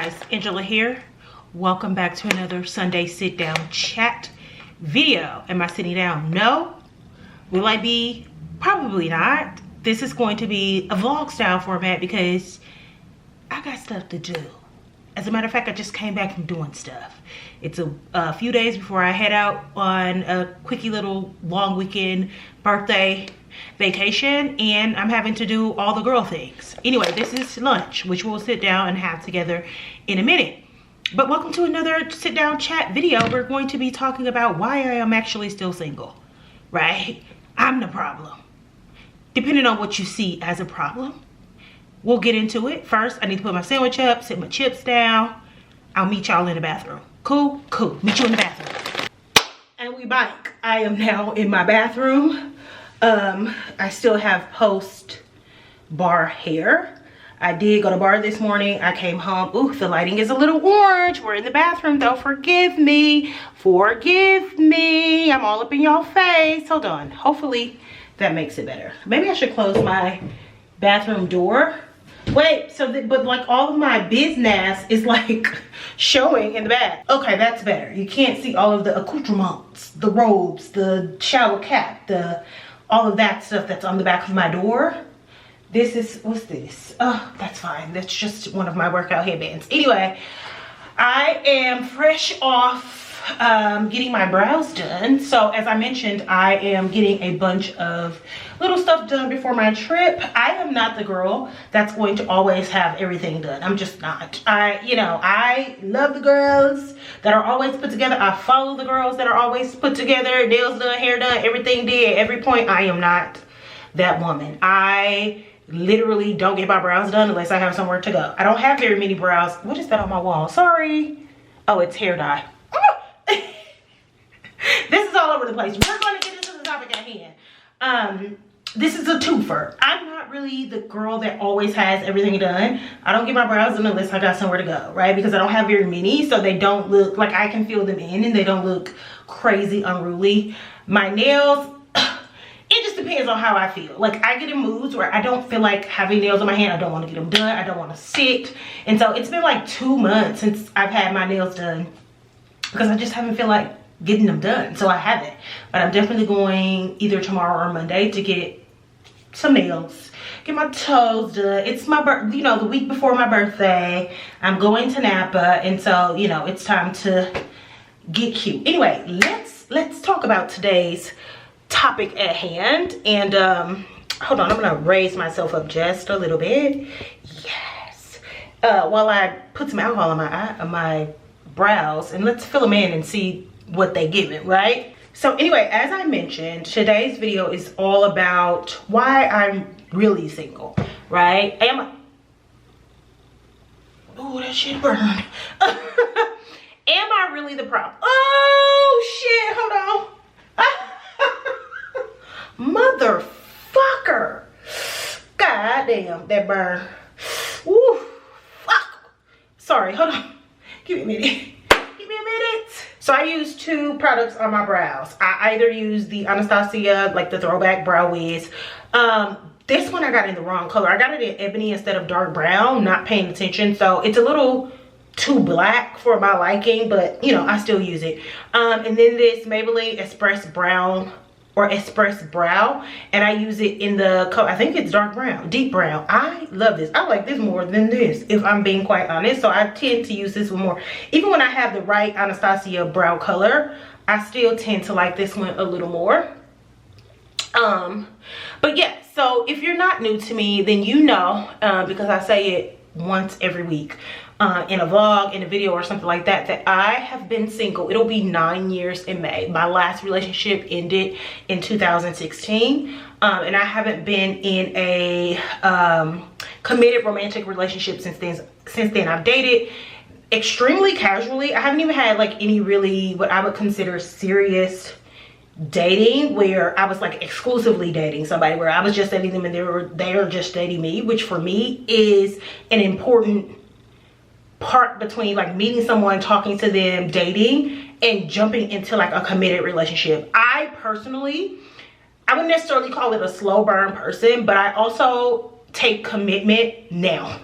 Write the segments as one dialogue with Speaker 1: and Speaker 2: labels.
Speaker 1: guys, Angela here. Welcome back to another Sunday sit down chat video. Am I sitting down? No. Will I be? Probably not. This is going to be a vlog style format because I got stuff to do. As a matter of fact, I just came back from doing stuff. It's a few days before I head out on a quickie little long weekend birthday vacation, and I'm having to do all the girl things. Anyway, this is lunch, which we'll sit down and have together in a minute. But welcome to another sit down chat video. We're going to be talking about why I am actually still single, right? I'm the problem. Depending on what you see as a problem, we'll get into it. First, I need to put my sandwich up, sit my chips down. I'll meet y'all in the bathroom. Cool? Cool. Meet you in the bathroom. And we back. I am now in my bathroom. I still have post bar hair. I did go to bar this morning. I came home. Ooh, the lighting is a little orange. We're in the bathroom though. Forgive me. Forgive me. I'm all up in y'all face. Hold on. Hopefully that makes it better. Maybe I should close my bathroom door. Wait, but like all of my business is like showing in the back. Okay, that's better. You can't see all of the accoutrements, the robes, the shower cap, all of that stuff that's on the back of my door. This is, what's this? Oh, that's fine. That's just one of my workout headbands. Anyway, I am fresh off getting my brows done. So as I mentioned, I am getting a bunch of little stuff done before my trip. I am not the girl that's going to always have everything done. I'm just not. I love the girls that are always put together. I follow the girls that are always put together, nails done, hair done, everything did at every point. I am not that woman. I literally don't get my brows done unless I have somewhere to go. I don't have very many brows. What is that on my wall? Sorry. Oh, it's hair dye. This is all over the place. We're going to get into the topic at hand. This is a twofer. I'm not really the girl that always has everything done. I don't get my brows done unless I got somewhere to go, right? Because I don't have very many, so they don't look like I can fill them in and they don't look crazy unruly. My nails, it just depends on how I feel. Like I get in moods where I don't feel like having nails on my hand. I don't want to get them done. I don't want to sit. And so it's been like 2 months since I've had my nails done because I just haven't feel like getting them done. So I haven't. But I'm definitely going either tomorrow or Monday to get some nails, get my toes done. It's my birthday, the week before my birthday. I'm going to Napa, and so it's time to get cute. Anyway, let's talk about today's topic at hand. And hold on, I'm gonna raise myself up just a little bit. Yes. While I put some alcohol on my brows, and let's fill them in and see what they give it, right? So anyway, as I mentioned, today's video is all about why I'm really single, right? Oh, that shit burned. Am I really the problem? Oh shit, hold on. Motherfucker. God damn, that burn. Woo, fuck. Sorry, hold on. Give me a minute. So I use 2 products on my brows. I either use the Anastasia, like the throwback brow wiz. This one I got in the wrong color. I got it in ebony instead of dark brown, not paying attention. So it's a little too black for my liking, but I still use it. And then this Maybelline Express Brown or Express Brow, and I use it in the color, I think it's dark brown, deep brown. I love this. I like this more than this, if I'm being quite honest. So I tend to use this one more. Even when I have the right Anastasia brow color, I still tend to like this one a little more. But yeah, so if you're not new to me, then because I say it once every week in a vlog, in a video or something like that, that I have been single. It'll be 9 years in May. My last relationship ended in 2016, and I haven't been in a committed romantic relationship since then. I've dated extremely casually. I haven't even had like any really what I would consider serious dating where I was like exclusively dating somebody, where I was just dating them and they were just dating me, which for me is an important part between like meeting someone, talking to them, dating, and jumping into like a committed relationship. I personally, I wouldn't necessarily call it a slow burn person, but I also take commitment now.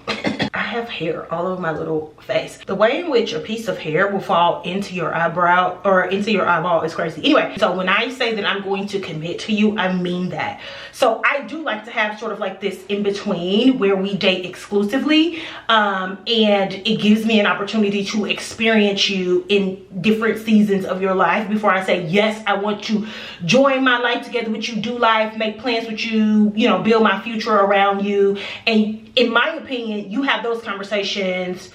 Speaker 1: I have hair all over my little face. The way in which a piece of hair will fall into your eyebrow or into your eyeball is crazy. Anyway, so when I say that I'm going to commit to you, I mean that. So I do like to have sort of like this in between where we date exclusively, and it gives me an opportunity to experience you in different seasons of your life before I say, yes, I want to join my life together with you, do life, make plans with you, you know, build my future around you. And in my opinion, you have those conversations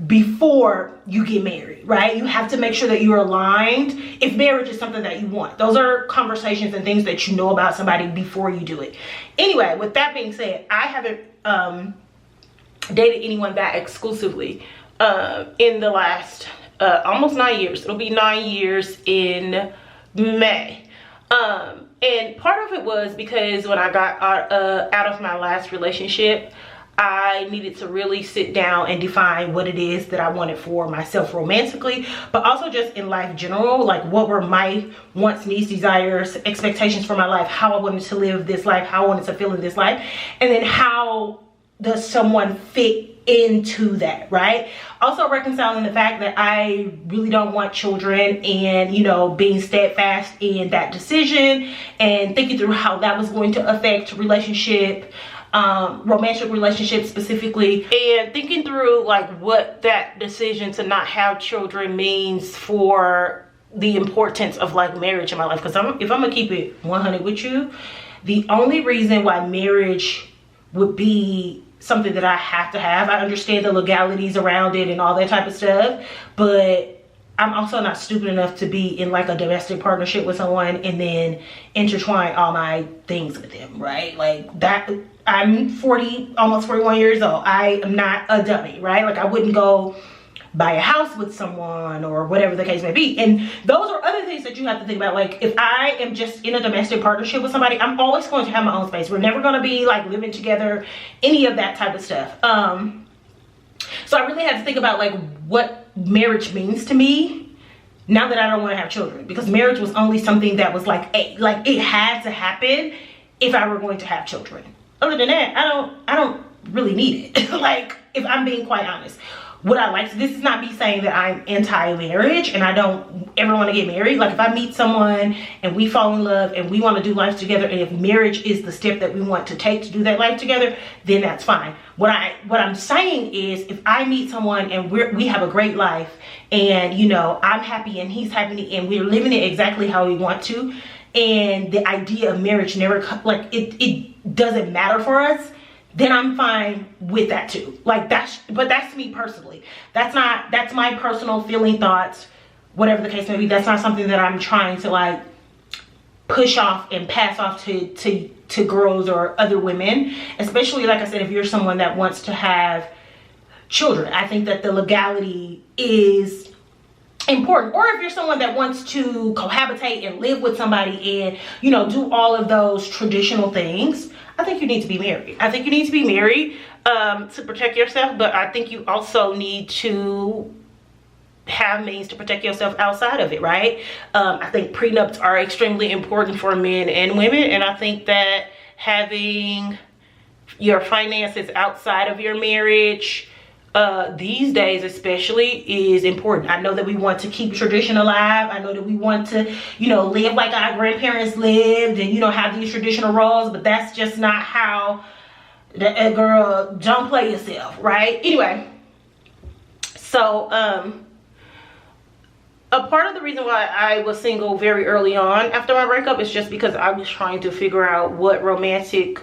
Speaker 1: before you get married, right? You have to make sure that you're aligned if marriage is something that you want. Those are conversations and things that you know about somebody before you do it. Anyway, with that being said, I haven't dated anyone that exclusively in the last almost 9 years. It'll be 9 years in May. And part of it was because when I got out of my last relationship, I needed to really sit down and define what it is that I wanted for myself romantically, but also just in life general. Like, what were my wants, needs, desires, expectations for my life, how I wanted to live this life, how I wanted to feel in this life, and then how does someone fit into that, right? Also reconciling the fact that I really don't want children, and, you know, being steadfast in that decision and thinking through how that was going to affect relationship, romantic relationships specifically, and thinking through like what that decision to not have children means for the importance of like marriage in my life. Because if I'm gonna keep it 100 with you, the only reason why marriage would be something that I have to have, I understand the legalities around it and all that type of stuff, but I'm also not stupid enough to be in like a domestic partnership with someone and then intertwine all my things with them, right? Like that. I'm 40, almost 41 years old. I am not a dummy, right? Like I wouldn't go buy a house with someone or whatever the case may be. And those are other things that you have to think about. Like if I am just in a domestic partnership with somebody, I'm always going to have my own space. We're never going to be like living together, any of that type of stuff. So I really had to think about like what marriage means to me now that I don't want to have children, because marriage was only something that was like it had to happen if I were going to have children. Other than that, I don't really need it. Like, if I'm being quite honest, would I like to? This is not me saying that I'm anti-marriage and I don't ever want to get married. Like if I meet someone and we fall in love and we want to do life together, and if marriage is the step that we want to take to do that life together, then that's fine. What I'm saying is, if I meet someone and we have a great life, and you know, I'm happy and he's happy and we're living it exactly how we want to, and the idea of marriage never, like it doesn't matter for us, then I'm fine with that too. Like but that's me personally. That's my personal feeling, thoughts, whatever the case may be. That's not something that I'm trying to like push off and pass off to girls or other women, especially, like I said, if you're someone that wants to have children. I think that the legality is important. Or if you're someone that wants to cohabitate and live with somebody and, you know, do all of those traditional things, I think you need to be married. I think you need to be married to protect yourself, but I think you also need to have means to protect yourself outside of it, right? I think prenups are extremely important for men and women, and I think that having your finances outside of your marriage these days especially is important. I know that we want to keep tradition alive. I know that we want to, you know, live like our grandparents lived and, you know, have these traditional roles, but that's just not how the girl, don't play yourself, right? Anyway, so a part of the reason why I was single very early on after my breakup is just because I was trying to figure out what romantic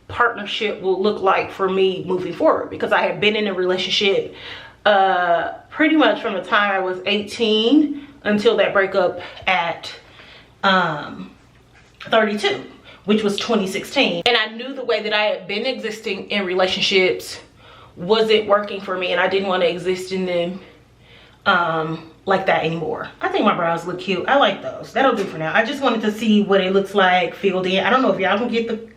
Speaker 1: partnership will look like for me moving forward, because I had been in a relationship pretty much from the time I was 18 until that breakup at 32, which was 2016. And I knew the way that I had been existing in relationships wasn't working for me, and I didn't want to exist in them like that anymore. I think my brows look cute. I like those. That'll do for now. I just wanted to see what it looks like filled in. I don't know if y'all can get the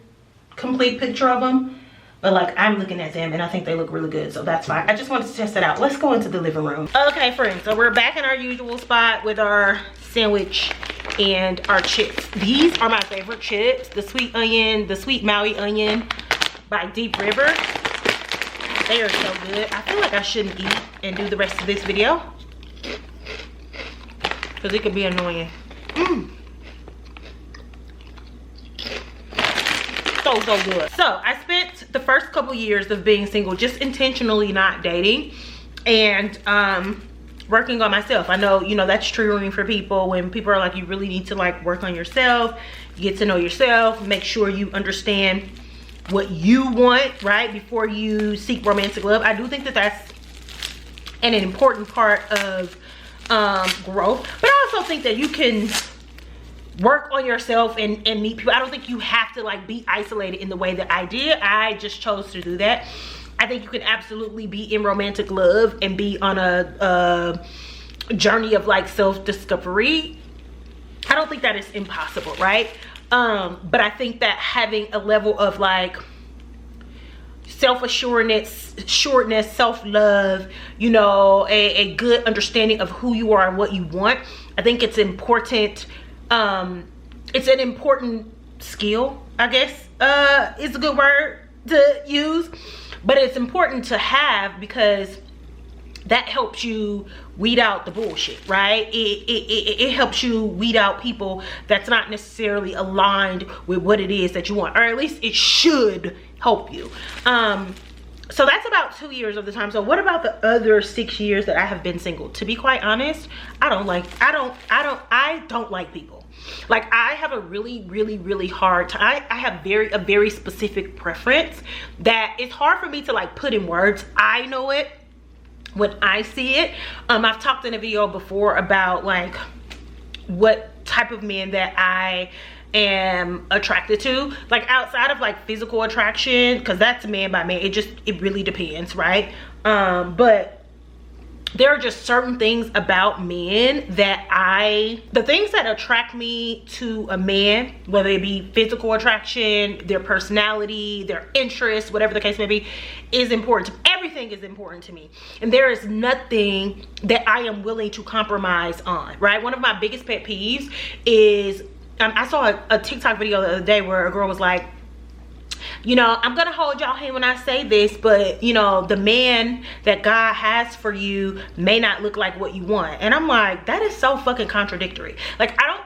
Speaker 1: complete picture of them, but like I'm looking at them and I think they look really good, so that's fine. I just wanted to test it out. Let's go into the living room. Okay friends, so we're back in our usual spot with our sandwich and our chips. These are my favorite chips, the sweet Maui onion by Deep River. They are so good. I feel like I shouldn't eat and do the rest of this video because it could be annoying. So good. So I spent the first couple years of being single just intentionally not dating and working on myself. I know, you know, that's triggering for people when people are like, you really need to like work on yourself, get to know yourself, make sure you understand what you want, right, before you seek romantic love. I do think that that's an important part of growth, but I also think that you can work on yourself and meet people. I don't think you have to like be isolated in the way that I did. I just chose to do that. I think you can absolutely be in romantic love and be on a journey of like self-discovery. I don't think that is impossible, right? But I think that having a level of like self-assuredness, self-love, you know, a good understanding of who you are and what you want. I think it's important. It's an important skill, I guess, is a good word to use, but it's important to have because that helps you weed out the bullshit, right? It helps you weed out people that's not necessarily aligned with what it is that you want, or at least it should help you. So that's about 2 years of the time. So what about the other 6 years that I have been single? To be quite honest, I don't like people. Like I have a really hard time. I have a very specific preference that it's hard for me to like put in words. I know it when I see it. I've talked in a video before about like what type of men that I am attracted to, like outside of like physical attraction, because that's man by man. It really depends, right? But there are just certain things about men that the things that attract me to a man, whether it be physical attraction, their personality, their interests, whatever the case may be, is important. Everything is important to me. And there is nothing that I am willing to compromise on, right? One of my biggest pet peeves is, I saw a TikTok video the other day where a girl was like, you know, I'm gonna hold y'all hand when I say this, but you know, the man that God has for you may not look like what you want. And I'm like, that is so fucking contradictory. Like I don't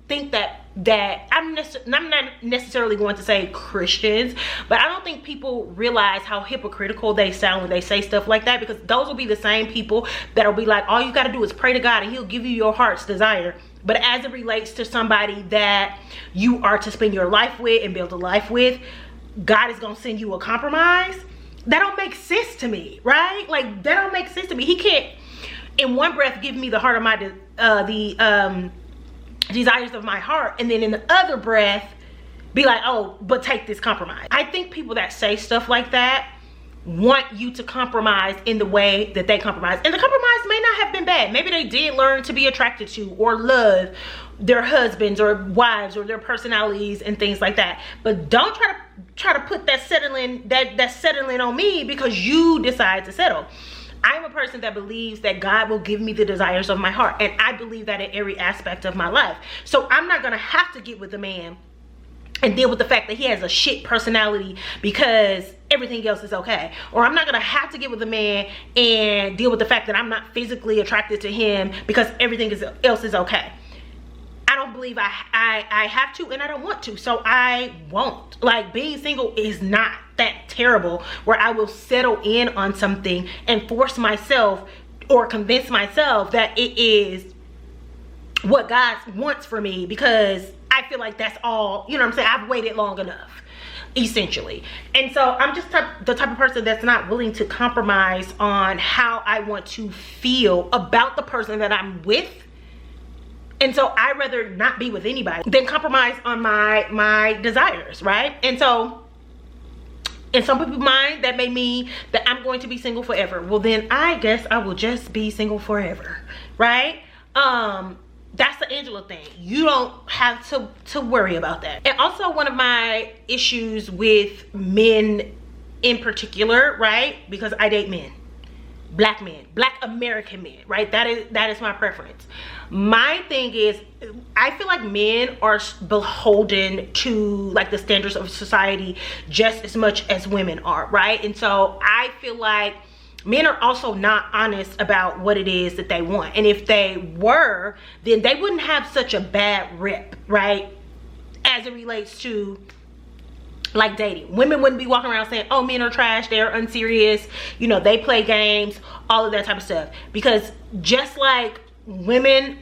Speaker 1: think that I'm not necessarily going to say Christians, but I don't think people realize how hypocritical they sound when they say stuff like that, because those will be the same people that'll be like, all you got to do is pray to God and he'll give you your heart's desire. But as it relates to somebody that you are to spend your life with and build a life with, God is gonna send you a compromise. That don't make sense to me, right? Like that don't make sense to me. He can't in one breath give me the heart of my desires of my heart, and then in the other breath be like, oh, but take this compromise. I think people that say stuff like that want you to compromise in the way that they compromise, and the compromise may not have been bad. Maybe they did learn to be attracted to or love their husbands or wives or their personalities and things like that. But don't try to put that settling on me because you decide to settle. I'm a person that believes that God will give me the desires of my heart, and I believe that in every aspect of my life. So I'm not gonna have to get with a man and deal with the fact that he has a shit personality because everything else is okay. Or I'm not gonna have to get with a man and deal with the fact that I'm not physically attracted to him because everything else is okay. I don't believe I have to, and I don't want to, so I won't. Like, being single is not that terrible where I will settle in on something and force myself or convince myself that it is what God wants for me because I feel like that's all, you know what I'm saying? I've waited long enough, essentially. And so I'm just the type of person that's not willing to compromise on how I want to feel about the person that I'm with. And so I'd rather not be with anybody than compromise on my desires, right? And so in some people's mind, that may mean that I'm going to be single forever. Well, then I guess I will just be single forever, right? That's the Angela thing. You don't have to worry about that. And also, one of my issues with men in particular, right? Because I date men. black men, black American men, right? That is my preference. My thing is, I feel like men are beholden to like the standards of society just as much as women are, right? And so I feel like men are also not honest about what it is that they want. And if they were, then they wouldn't have such a bad rep, right? As it relates to like dating. Women wouldn't be walking around saying, oh, men are trash, they're unserious, you know, they play games, all of that type of stuff. Because just like women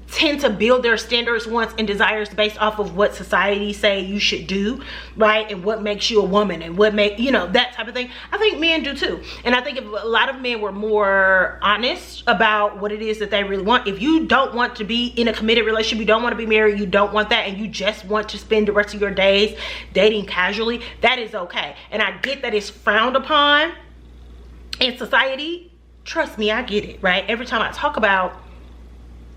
Speaker 1: tend to build their standards, wants, and desires based off of what society say you should do, right? And what makes you a woman, and what make, you know, that type of thing. I think men do too. And I think if a lot of men were more honest about what it is that they really want, if you don't want to be in a committed relationship, you don't want to be married, you don't want that, and you just want to spend the rest of your days dating casually, that is okay. And I get that it's frowned upon in society. Trust me, I get it, right? Every time I talk about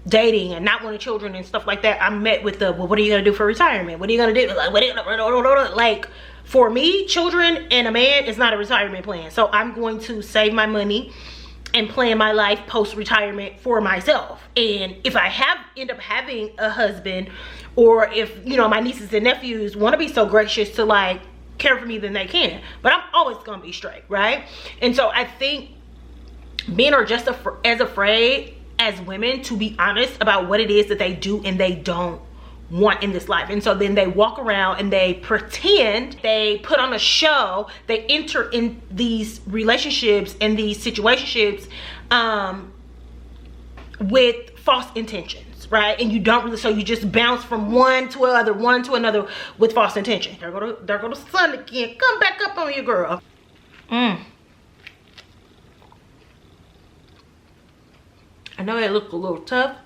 Speaker 1: dating and not wanting children and stuff like that, I'm met with the, well, what are you gonna do for retirement? What are you gonna do? Like, what are you gonna, like, for me, children and a man is not a retirement plan. So I'm going to save my money and plan my life post-retirement for myself. And if I end up having a husband, or if, you know, my nieces and nephews want to be so gracious to like care for me, then they can. But I'm always gonna be straight, right? And so I think men are just as afraid as women to be honest about what it is that they do and they don't want in this life. And so then they walk around and they pretend, they put on a show, they enter in these relationships and these situationships with false intentions, right? And you don't really, so you just bounce from one to another with false intention. There go the sun again. Come back up on your girl. I know it looked a little tough,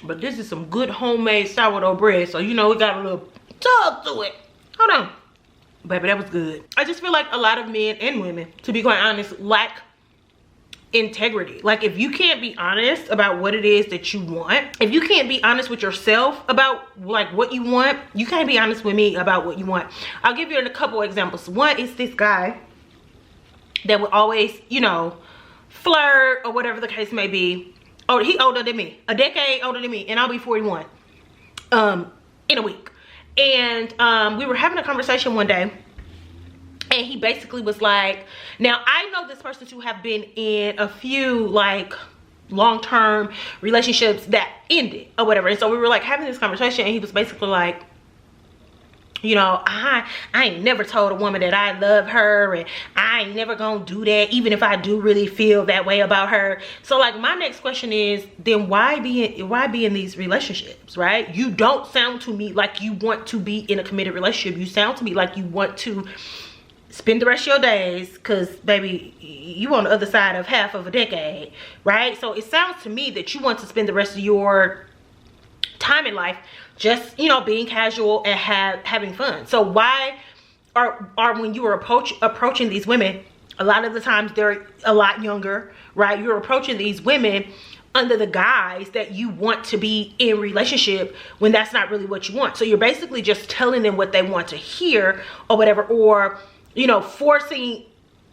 Speaker 1: but this is some good homemade sourdough bread. So, you know, it got a little tug to it. Hold on. Baby, that was good. I just feel like a lot of men and women, to be quite honest, lack integrity. Like, if you can't be honest about what it is that you want, if you can't be honest with yourself about like what you want, you can't be honest with me about what you want. I'll give you a couple examples. One is this guy that would always, you know, flirt or whatever the case may be. Oh, he older than me, a decade older than me, and I'll be 41 in a week. And we were having a conversation one day, and he basically was like, now I know this person to have been in a few like long-term relationships that ended or whatever. And so we were like having this conversation, and he was basically like, you know, I ain't never told a woman that I love her, and I ain't never gonna do that, even if I do really feel that way about her. So like, my next question is, then why be in these relationships, right? You don't sound to me like you want to be in a committed relationship. You sound to me like you want to spend the rest of your days, because baby, you on the other side of half of a decade, right? So it sounds to me that you want to spend the rest of your time in life just, you know, being casual and having fun. So why are when you are approaching these women, a lot of the times they're a lot younger, right? You're approaching these women under the guise that you want to be in relationship, when that's not really what you want. So you're basically just telling them what they want to hear or whatever, or, you know, forcing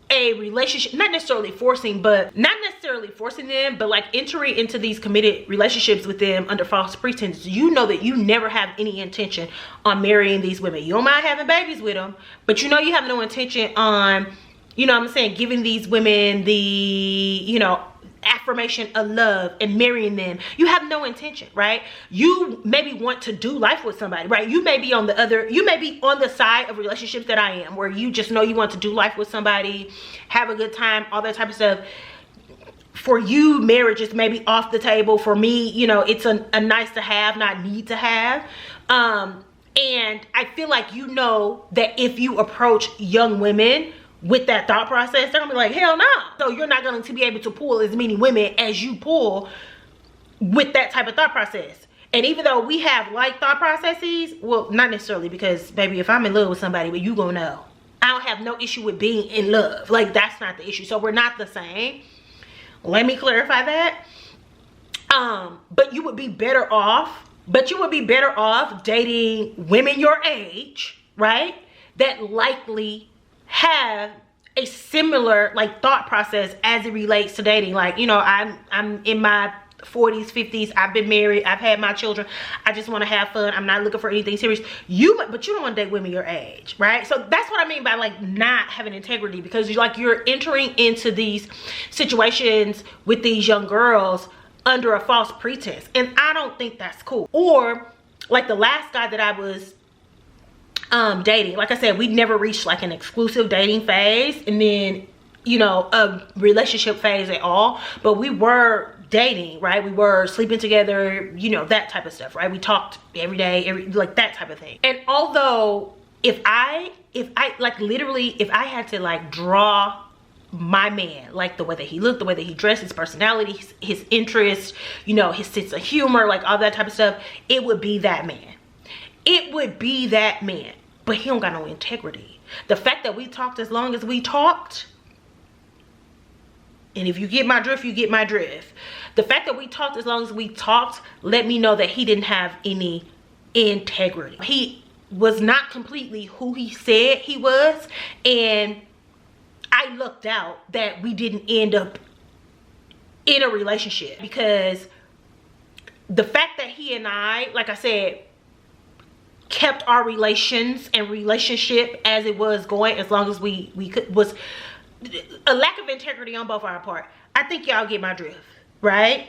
Speaker 1: a relationship, not necessarily forcing them, but like entering into these committed relationships with them under false pretenses. You know that you never have any intention on marrying these women. You don't mind having babies with them, but you know you have no intention on, you know what I'm saying, giving these women the, you know, affirmation of love and marrying them. You have no intention, right? You maybe want to do life with somebody, right? You may be on the side of relationships that I am, where you just know you want to do life with somebody, have a good time, all that type of stuff. For you, marriage is maybe off the table. For me, you know, it's a nice to have, not need to have. And I feel like, you know, that if you approach young women with that thought process, they're gonna be like, hell no. So you're not going to be able to pull as many women as you pull with that type of thought process. And even though we have like thought processes, well, not necessarily, because baby, if I'm in love with somebody, well, you gonna know. I don't have no issue with being in love. Like, that's not the issue. So we're not the same. Let me clarify that. But you would be better off dating women your age, right? That likely have a similar like thought process as it relates to dating. Like, you know, I'm in my 40s, 50s, I've been married, I've had my children, I just want to have fun, I'm not looking for anything serious. But you don't want to date women your age, right? So that's what I mean by like not having integrity, because you're entering into these situations with these young girls under a false pretense, and I don't think that's cool. Or like the last guy that I was dating, like I said, we never reached like an exclusive dating phase, and then, you know, a relationship phase at all, but we were dating, right? We were sleeping together, you know, that type of stuff, right? We talked every day, like that type of thing. And although if I like literally, if I had to like draw my man, like the way that he looked, the way that he dressed, his personality, his interests, you know, his sense of humor, like all that type of stuff, it would be that man. It would be that man. But he don't got no integrity. The fact that we talked as long as we talked, and if you get my drift, you get my drift. The fact that we talked as long as we talked let me know that he didn't have any integrity. He was not completely who he said he was, and I lucked out that we didn't end up in a relationship, because the fact that he and I, like I said, kept our relations and relationship as it was going, as long as we could, was a lack of integrity on both our part. I think y'all get my drift, right?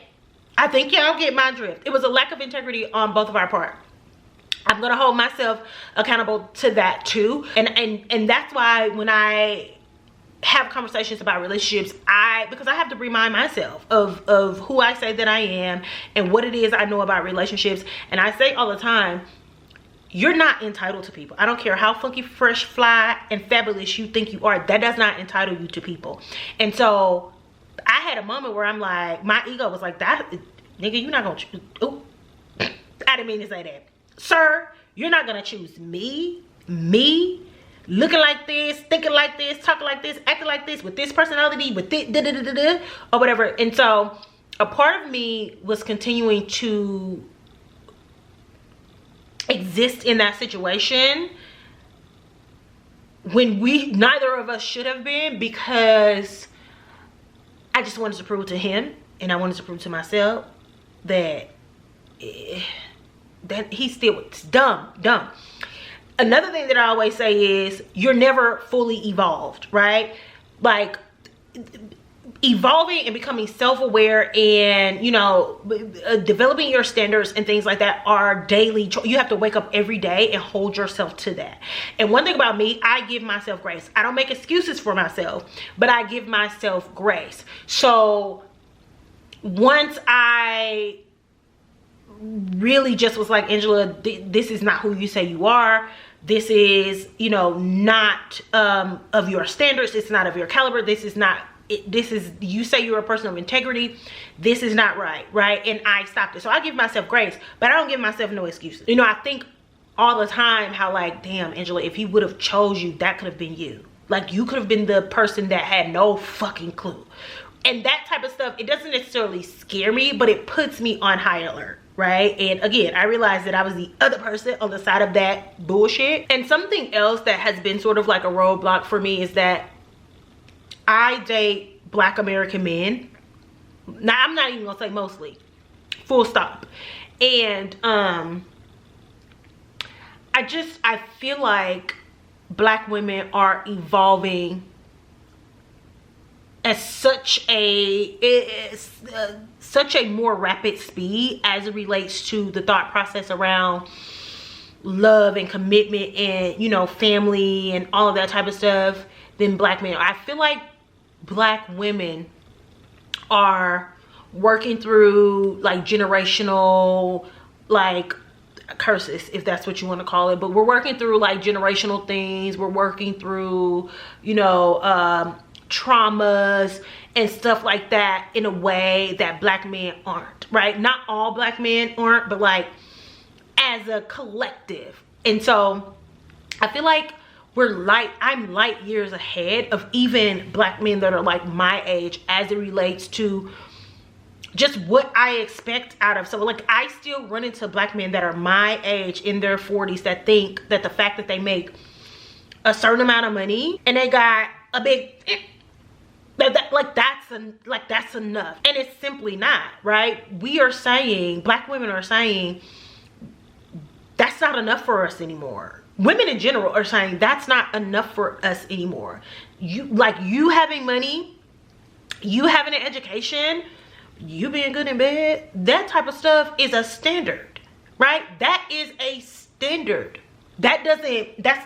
Speaker 1: I think y'all get my drift. It was a lack of integrity on both of our part. I'm gonna hold myself accountable to that too, and that's why when I have conversations about relationships, because I have to remind myself of who I say that I am and what it is I know about relationships. And I say all the time, you're not entitled to people. I don't care how funky, fresh, fly, and fabulous you think you are. That does not entitle you to people. And so I had a moment where I'm like, my ego was like, that nigga, you're not gonna choose. Oh, I didn't mean to say that. Sir, you're not gonna choose me, looking like this, thinking like this, talking like this, acting like this, with this personality, with this, or whatever. And so a part of me was continuing to exist in that situation when neither of us should have been, because I just wanted to prove to him, and I wanted to prove to myself that he's still dumb. Another thing that I always say is, you're never fully evolved, right? Like, evolving and becoming self-aware and, you know, developing your standards and things like that are daily. You have to wake up every day and hold yourself to that. And one thing about me, I give myself grace. I don't make excuses for myself, but I give myself grace. So once I really just was like, Angela, this is not who you say you are. This is, you know, not of your standards. It's not of your caliber. This is not, this is, you say you're a person of integrity. This is not right? And I stopped it. So I give myself grace, but I don't give myself no excuses. You know, I think all the time how like, damn, Angela, if he would have chose you, that could have been you. Like, you could have been the person that had no fucking clue. And that type of stuff, it doesn't necessarily scare me, but it puts me on high alert, right? And again, I realized that I was the other person on the side of that bullshit. And something else that has been sort of like a roadblock for me is that I date Black American men. Now, I'm not even gonna say mostly, full stop. And I feel like Black women are evolving at such a more rapid speed as it relates to the thought process around love and commitment and, you know, family and all of that type of stuff than Black men. I feel like Black women are working through like generational like curses, if that's what you want to call it, but we're working through like generational things. We're working through, you know, traumas and stuff like that in a way that Black men aren't, right? Not all Black men aren't, but like as a collective. And so I feel like I'm light years ahead of even Black men that are like my age as it relates to just what I expect out of. So like, I still run into Black men that are my age in their 40s that think that the fact that they make a certain amount of money and they got a big that's enough. And it's simply not, right? We are saying, black women are saying, that's not enough for us anymore. Women in general are saying that's not enough for us anymore. You having money, you having an education, you being good in bed, that type of stuff is a standard, right? That is a standard. That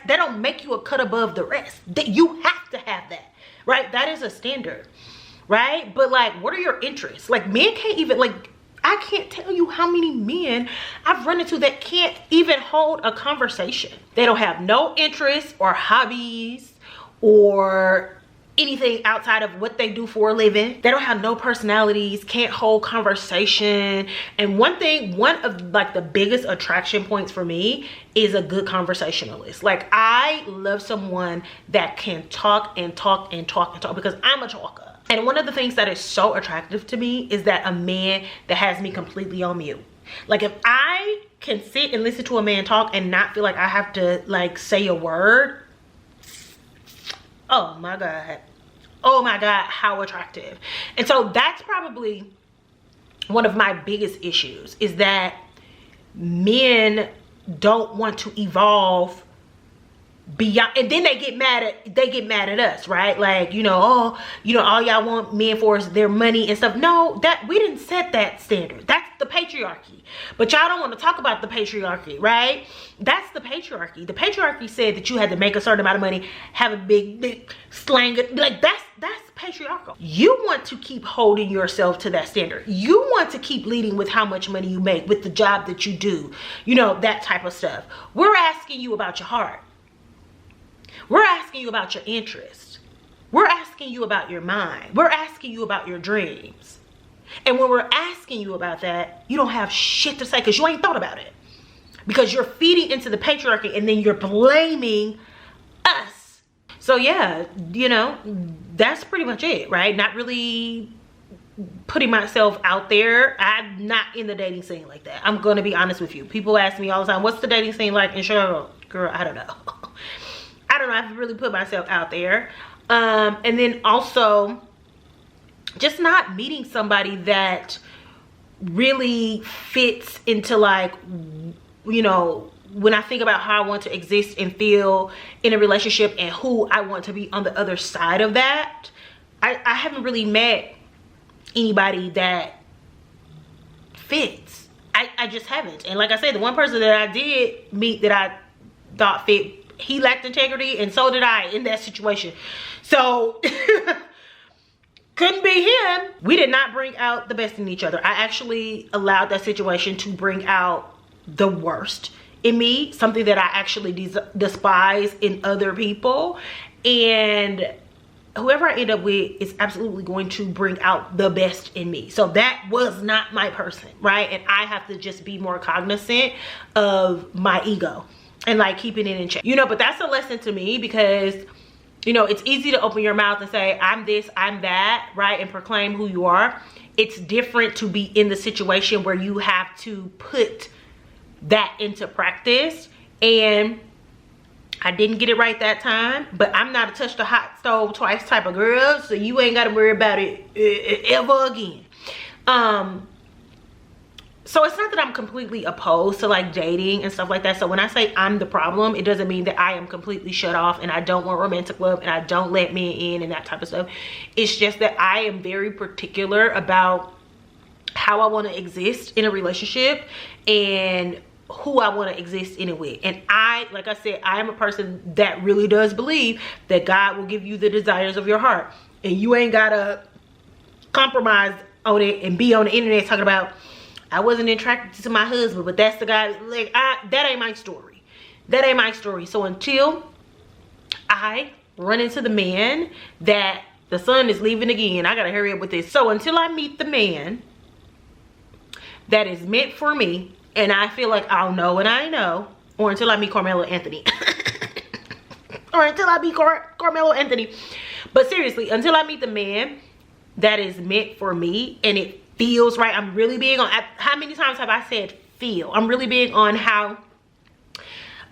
Speaker 1: don't make you a cut above the rest. That you have to have that, right? That is a standard, right? But like, what are your interests? Like, men can't even, like, I can't tell you how many men I've run into that can't even hold a conversation. They don't have no interests or hobbies or anything outside of what they do for a living. They don't have no personalities, can't hold conversation. And one of like the biggest attraction points for me is a good conversationalist. Like, I love someone that can talk and talk and talk and talk, because I'm a talker. And one of the things that is so attractive to me is that a man that has me completely on mute. Like, if I can sit and listen to a man talk and not feel like I have to like say a word, oh my God. Oh my God, how attractive. And so that's probably one of my biggest issues, is that men don't want to evolve beyond, and then they get mad at us, right? Like, all y'all want men for is their money and stuff. No, that we didn't set that standard. That's the patriarchy. But y'all don't want to talk about the patriarchy, right? That's the patriarchy. The patriarchy said that you had to make a certain amount of money, have a big slang, like that's patriarchal. You want to keep holding yourself to that standard. You want to keep leading with how much money you make, with the job that you do, that type of stuff. We're asking you about your heart. We're asking you about your interests. We're asking you about your mind. We're asking you about your dreams. And when we're asking you about that, you don't have shit to say, because you ain't thought about it. Because you're feeding into the patriarchy, and then you're blaming us. So yeah, that's pretty much it, right? Not really putting myself out there. I'm not in the dating scene like that. I'm going to be honest with you. People ask me all the time, what's the dating scene like in Chicago? Girl, I don't know. I don't know. I have to really put myself out there. And then also just not meeting somebody that really fits into, like, when I think about how I want to exist and feel in a relationship and who I want to be on the other side of that, I haven't really met anybody that fits. I just haven't. And like I said, the one person that I did meet that I thought fit, he lacked integrity, and so did I in that situation. So couldn't be him. We did not bring out the best in each other. I actually allowed that situation to bring out the worst in me, something that I actually despise in other people. And whoever I end up with is absolutely going to bring out the best in me. So that was not my person, right? And I have to just be more cognizant of my ego and like keeping it in check, but that's a lesson to me, because it's easy to open your mouth and say, I'm this, I'm that, right? And proclaim who you are. It's different to be in the situation where you have to put that into practice. And I didn't get it right that time, but I'm not a touch the hot stove twice type of girl, so you ain't got to worry about it ever again. So it's not that I'm completely opposed to like dating and stuff like that. So when I say I'm the problem, it doesn't mean that I am completely shut off and I don't want romantic love and I don't let men in and that type of stuff. It's just that I am very particular about how I want to exist in a relationship and who I want to exist in it with. And like I said, I am a person that really does believe that God will give you the desires of your heart, and you ain't gotta compromise on it and be on the internet talking about, I wasn't attracted to my husband, but that's the guy. Like, that ain't my story. That ain't my story. So until I run into the man that the sun is leaving again, I gotta hurry up with this. So until I meet the man that is meant for me, and I feel like I'll know and I know, or until I meet Carmelo Anthony. Or until I meet Carmelo Anthony. But seriously, until I meet the man that is meant for me and it feels right. I'm really big on, how many times have I said feel? I'm really big on how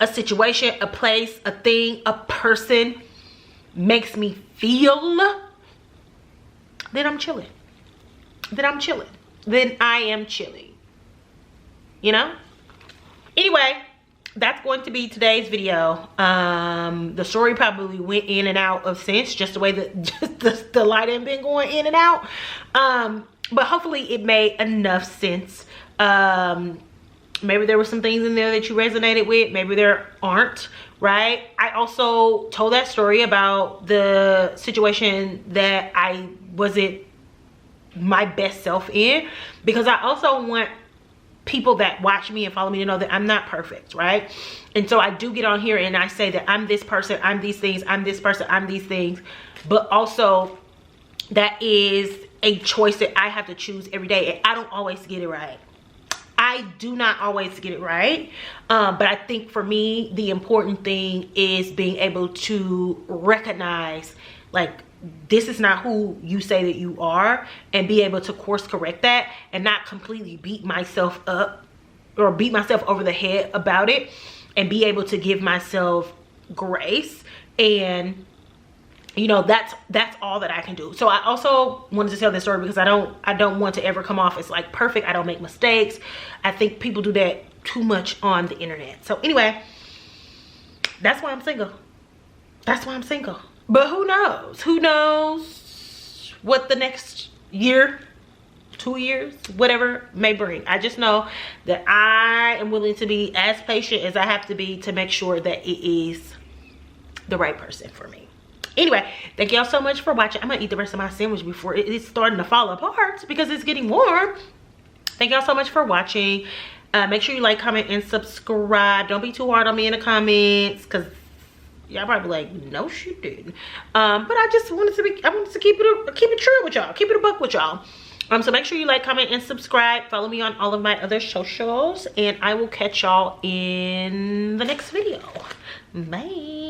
Speaker 1: a situation, a place, a thing, a person makes me feel, then I'm chilling. Then I'm chilling. Then I am chilling. You know? Anyway, that's going to be today's video. The story probably went in and out of sense, just the way that just the light ain't been going in and out. But hopefully it made enough sense. Maybe there were some things in there that you resonated with, maybe there aren't, right? I also told that story about the situation that I wasn't my best self in, because I also want people that watch me and follow me to know that I'm not perfect, right? And so I do get on here and I say that I'm this person, I'm these things, I'm this person, I'm these things, but also that is a choice that I have to choose every day, and I don't always get it right. I do not always get it right, but I think for me the important thing is being able to recognize, like, this is not who you say that you are, and be able to course correct that and not completely beat myself up or beat myself over the head about it, and be able to give myself grace. And you know, that's all that I can do. So I also wanted to tell this story because I don't want to ever come off as like perfect. I don't make mistakes. I think people do that too much on the internet. So anyway, that's why I'm single. That's why I'm single. But who knows? Who knows what the next year, 2 years, whatever may bring. I just know that I am willing to be as patient as I have to be to make sure that it is the right person for me. Anyway, thank y'all so much for watching. I'm gonna eat the rest of my sandwich before it's starting to fall apart because it's getting warm. Thank y'all so much for watching. Make sure you like, comment, and subscribe. Don't be too hard on me in the comments, because y'all probably like, no she didn't. But I just wanted to keep it true with y'all, keep it a buck with y'all. So make sure you like, comment, and subscribe. Follow me on all of my other socials, and I will catch y'all in the next video. Bye.